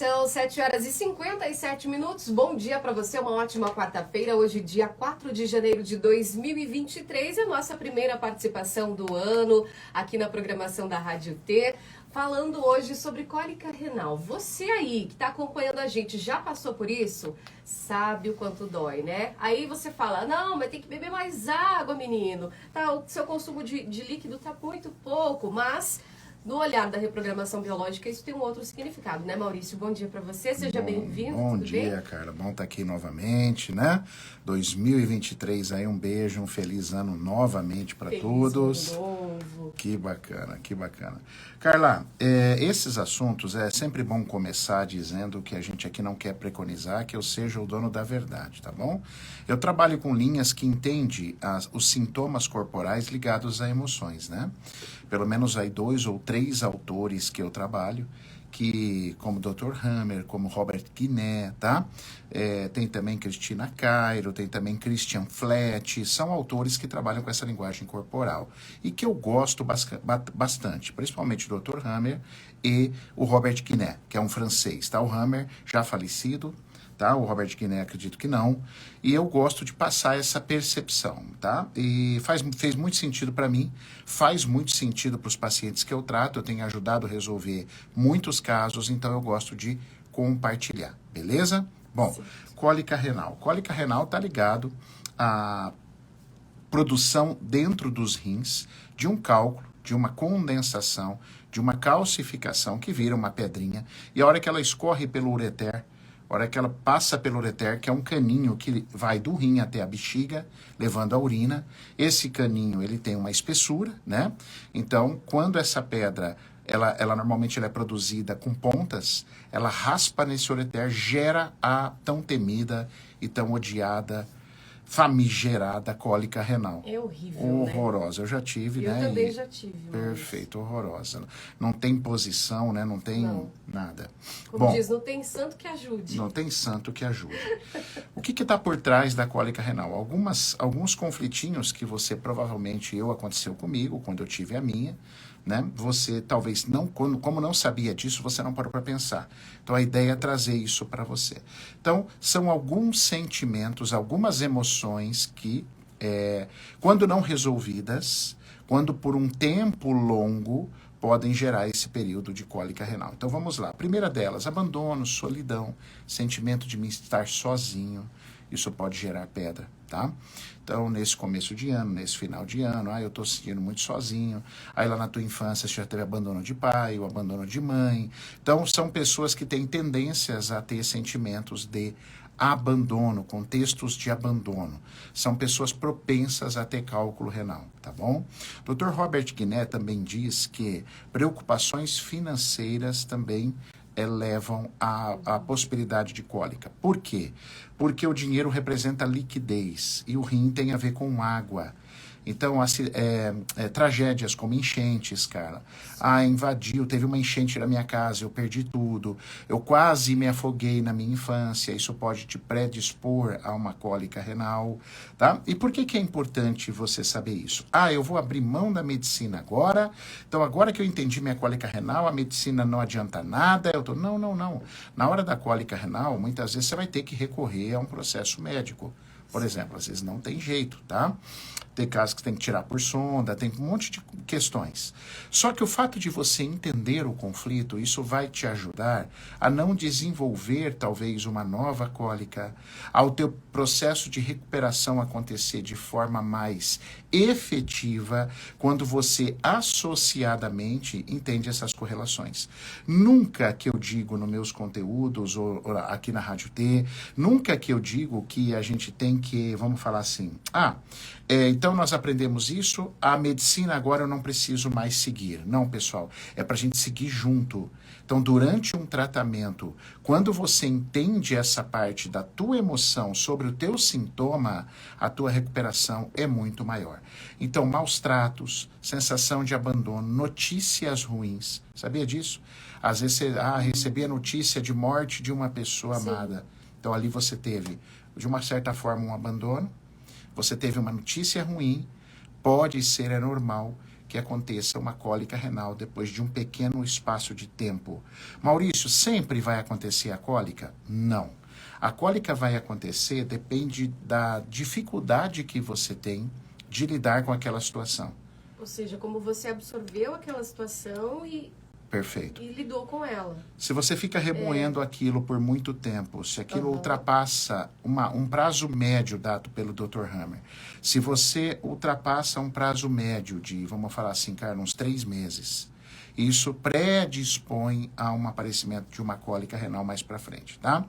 são 7h57. Bom dia para você, uma ótima quarta-feira. Hoje, dia 4 de janeiro de 2023, é a nossa primeira participação do ano aqui na programação da Rádio T. Falando hoje sobre cólica renal. Você aí que está acompanhando a gente já passou por isso? Sabe o quanto dói, né? Aí você fala, não, mas tem que beber mais água, menino. Tá, o seu consumo de líquido tá muito pouco, mas no olhar da reprogramação biológica isso tem um outro significado, né, Maurício? Bom dia para você, seja bem-vindo. Bom dia, Carla. Bom estar aqui novamente, né? 2023 aí, um beijo, um feliz ano novamente para todos. Ano novo. Que bacana, que bacana. Carla, esses assuntos é sempre bom começar dizendo que a gente aqui não quer preconizar que eu seja o dono da verdade, tá bom? Eu trabalho com linhas que entendem os sintomas corporais ligados a emoções, né? Pelo menos aí 2 ou 3 autores que eu trabalho, que, como Dr. Hammer, como Robert Guiné, tá? Tem também Cristina Cairo, tem também Christian Flett, são autores que trabalham com essa linguagem corporal e que eu gosto bastante, principalmente o Dr. Hammer e o Robert Guiné, que é um francês, tá? O Hammer já falecido, tá? O Robert Guiné acredito que não, e eu gosto de passar essa percepção, tá? E fez muito sentido para mim, faz muito sentido para os pacientes que eu trato, eu tenho ajudado a resolver muitos casos, então eu gosto de compartilhar, beleza? Bom, sim. Cólica renal. Cólica renal está ligado à produção dentro dos rins de um cálculo, de uma condensação, de uma calcificação que vira uma pedrinha, e a hora que ela escorre pelo ureter, a hora que ela passa pelo ureter, que é um caninho que vai do rim até a bexiga, levando a urina, esse caninho ele tem uma espessura, né? Então, quando essa pedra, ela normalmente ela é produzida com pontas, ela raspa nesse ureter, gera a tão temida e tão odiada, famigerada cólica renal. É horrível, horrorosa. né? Eu já tive, eu né? Eu também já tive. Perfeito, horrorosa. Não tem posição, né? Não tem nada. Como diz, não tem santo que ajude. Não tem santo que ajude. O que está por trás da cólica renal? Alguns conflitinhos que você provavelmente aconteceu comigo quando eu tive a minha, né? Você talvez não, como não sabia disso, você não parou para pensar. Então a ideia é trazer isso para você. Então são alguns sentimentos, algumas emoções que, quando não resolvidas, quando por um tempo longo, podem gerar esse período de cólica renal. Então vamos lá. A primeira delas, abandono, solidão, sentimento de me estar sozinho. Isso pode gerar pedra, tá? Então, nesse começo de ano, nesse final de ano, eu tô sentindo muito sozinho. Aí lá na tua infância você já teve abandono de pai, ou abandono de mãe. Então, são pessoas que têm tendências a ter sentimentos de abandono, contextos de abandono. São pessoas propensas a ter cálculo renal, tá bom? Dr. Robert Guiné também diz que preocupações financeiras também levam à possibilidade de cólica. Por quê? Porque o dinheiro representa liquidez e o rim tem a ver com água. Então, tragédias como enchentes, cara. Invadiu, teve uma enchente na minha casa, eu perdi tudo. Eu quase me afoguei na minha infância. Isso pode te predispor a uma cólica renal, tá? E por que é importante você saber isso? Eu vou abrir mão da medicina agora. Então, agora que eu entendi minha cólica renal, a medicina não adianta nada. Não. Na hora da cólica renal, muitas vezes você vai ter que recorrer a um processo médico. Por exemplo, às vezes não tem jeito, tá? Tem casos que tem que tirar por sonda, tem um monte de questões. Só que o fato de você entender o conflito, isso vai te ajudar a não desenvolver, talvez, uma nova cólica, ao teu processo de recuperação acontecer de forma mais efetiva, quando você associadamente entende essas correlações. Nunca que eu digo nos meus conteúdos, ou aqui na Rádio T, nunca que eu digo que a gente tem que, vamos falar assim, então nós aprendemos isso, a medicina agora eu não preciso mais seguir. Não, pessoal, é para a gente seguir junto. Então, durante um tratamento, quando você entende essa parte da tua emoção sobre o teu sintoma, a tua recuperação é muito maior. Então, maus tratos, sensação de abandono, notícias ruins, sabia disso? Às vezes você recebia notícia de morte de uma pessoa amada. Então, ali você teve, de uma certa forma, um abandono, você teve uma notícia ruim, pode ser, é normal, que aconteça uma cólica renal depois de um pequeno espaço de tempo. Maurício, sempre vai acontecer a cólica? Não. A cólica vai acontecer, depende da dificuldade que você tem de lidar com aquela situação. Ou seja, como você absorveu aquela situação Perfeito. e lidou com ela. Se você fica remoendo aquilo por muito tempo, se aquilo ultrapassa um prazo médio dado pelo Dr. Hammer, se você ultrapassa um prazo médio de, vamos falar assim, cara, uns 3 meses, isso predispõe a um aparecimento de uma cólica renal mais para frente, tá?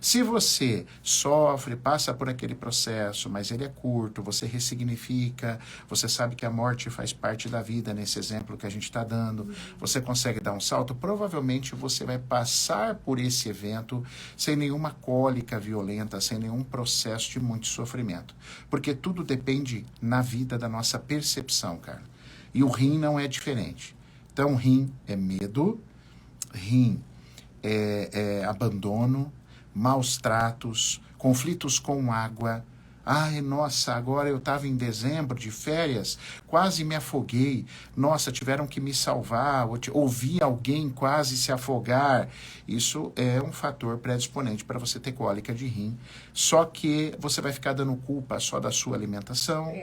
Se você sofre, passa por aquele processo, mas ele é curto, você ressignifica, você sabe que a morte faz parte da vida, nesse exemplo que a gente está dando, você consegue dar um salto, provavelmente você vai passar por esse evento sem nenhuma cólica violenta, sem nenhum processo de muito sofrimento. Porque tudo depende na vida da nossa percepção, cara. E o rim não é diferente. Então, rim é medo, rim é abandono, maus tratos, conflitos com água. Ai, nossa, agora eu estava em dezembro de férias, quase me afoguei. Nossa, tiveram que me salvar, ouvi alguém quase se afogar. Isso é um fator predisponente para você ter cólica de rim. Só que você vai ficar dando culpa só da sua alimentação,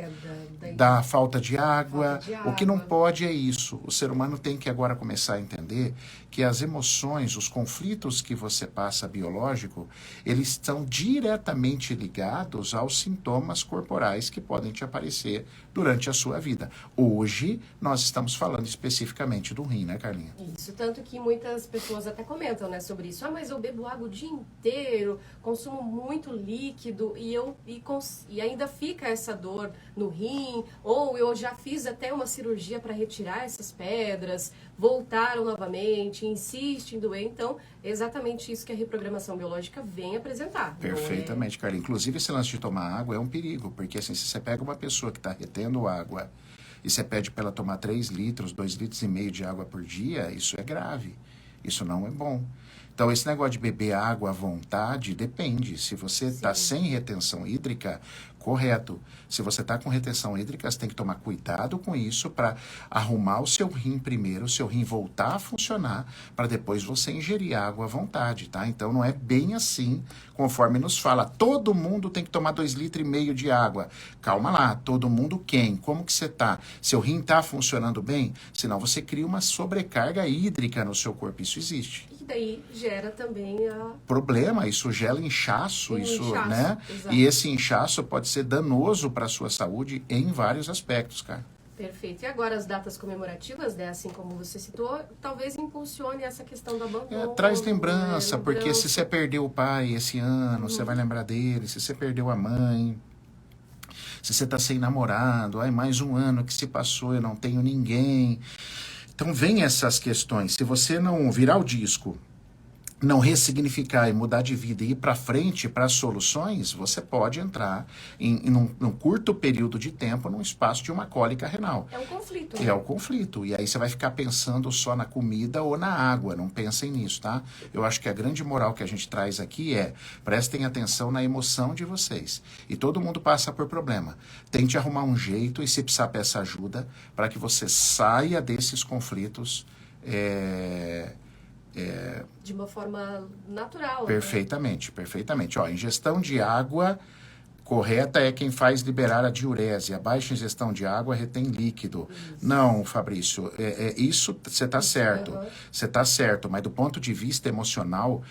da falta de água. O que não pode é isso. O ser humano tem que agora começar a entender que as emoções, os conflitos que você passa biológico, eles estão diretamente ligados aos sintomas corporais que podem te aparecer durante a sua vida. Hoje, nós estamos falando especificamente do rim, né, Carlinha? Isso, tanto que muitas pessoas até comentam, né, sobre isso. Ah, mas eu bebo água o dia inteiro, consumo muito líquido e ainda fica essa dor no rim, ou eu já fiz até uma cirurgia para retirar essas pedras, voltaram novamente, insiste em doer. Então, é exatamente isso que a reprogramação biológica vem apresentar. Perfeitamente, Carlinha. Inclusive, esse lance de tomar água é um perigo, porque assim, se você pega uma pessoa que está retendo água e você pede para ela tomar 3 litros, 2,5 litros de água por dia, isso é grave. Isso não é bom. Então, esse negócio de beber água à vontade depende. Se você está sem retenção hídrica, correto. Se você está com retenção hídrica, você tem que tomar cuidado com isso para arrumar o seu rim primeiro, o seu rim voltar a funcionar, para depois você ingerir água à vontade, tá? Então, não é bem assim, conforme nos fala. Todo mundo tem que tomar 2,5 litros de água. Calma lá, todo mundo quem? Como que você está? Seu rim está funcionando bem? Senão você cria uma sobrecarga hídrica no seu corpo. Isso existe. E daí gera também problema, isso gera inchaço, né? Exato. E esse inchaço pode ser danoso para a sua saúde em vários aspectos, cara. Perfeito. E agora as datas comemorativas, né, assim como você citou, talvez impulsione essa questão do abandono. Traz lembrança, porque se você perdeu o pai esse ano, você vai lembrar dele. Se você perdeu a mãe, se você está sem namorado, mais um ano que se passou, eu não tenho ninguém. Então vem essas questões. Se você não virar o disco, não ressignificar e mudar de vida e ir para frente para as soluções, você pode entrar num curto período de tempo num espaço de uma cólica renal. É um conflito. Né? É o conflito. E aí você vai ficar pensando só na comida ou na água. Não pensem nisso, tá? Eu acho que a grande moral que a gente traz aqui é: prestem atenção na emoção de vocês. E todo mundo passa por problema. Tente arrumar um jeito e, se precisar, peça ajuda para que você saia desses conflitos de uma forma natural. Perfeitamente, perfeitamente. Ó, ingestão de água correta é quem faz liberar a diurese. A baixa ingestão de água retém líquido. Isso. Não, Fabrício, isso você está certo. Você está certo, mas do ponto de vista emocional,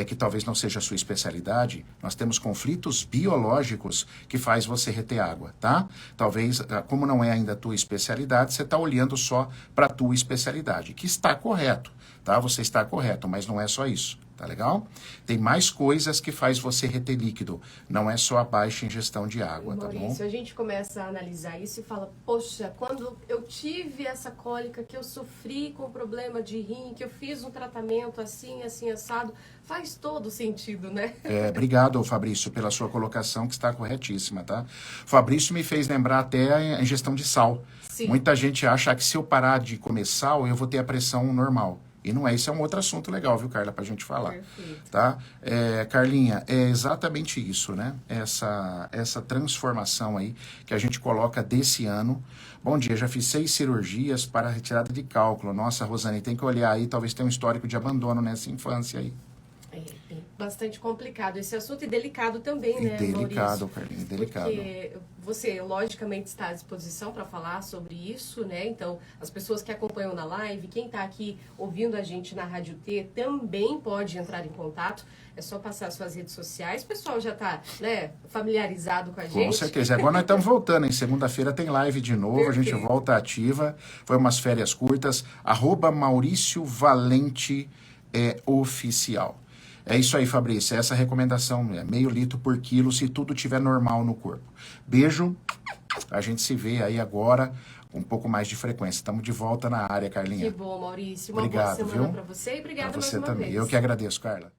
que talvez não seja a sua especialidade, nós temos conflitos biológicos que faz você reter água, tá? Talvez, como não é ainda a tua especialidade, você está olhando só para a tua especialidade, que está correto, tá? Você está correto, mas não é só isso. Tá legal? Tem mais coisas que faz você reter líquido. Não é só a baixa ingestão de água, Maurício, tá bom? a gente começa a analisar isso e fala, poxa, quando eu tive essa cólica, que eu sofri com problema de rim, que eu fiz um tratamento assim, assim, assado, faz todo sentido, né? Obrigado, Fabrício, pela sua colocação, que está corretíssima, tá? Fabrício me fez lembrar até a ingestão de sal. Sim. Muita gente acha que se eu parar de comer sal, eu vou ter a pressão normal. E não é, isso é um outro assunto legal, viu, Carla, pra gente falar. Perfeito. Tá? Carlinha, é exatamente isso, né? Essa transformação aí que a gente coloca desse ano. Bom dia, já fiz 6 cirurgias para retirada de cálculo. Nossa, Rosane, tem que olhar aí, talvez tenha um histórico de abandono nessa infância aí. É bastante complicado esse assunto e delicado também, né, Delicado, Maurício? Carlinhos, delicado. Porque você, logicamente, está à disposição para falar sobre isso, né? Então, as pessoas que acompanham na live, quem está aqui ouvindo a gente na Rádio T, também pode entrar em contato. É só passar suas redes sociais. O pessoal já está, né, familiarizado com a gente. Com certeza. Agora nós estamos voltando, hein? Segunda-feira tem live de novo, Perfeito. A gente volta ativa. Foi umas férias curtas. @Maurício Valente oficial. É isso aí, Fabrício. Essa recomendação é meio litro por quilo se tudo estiver normal no corpo. Beijo. A gente se vê aí agora com um pouco mais de frequência. Estamos de volta na área, Carlinha. Que bom, Maurício. Uma Obrigado, boa semana viu? para você e obrigada Pra mais você uma também. vez. Eu que agradeço, Carla.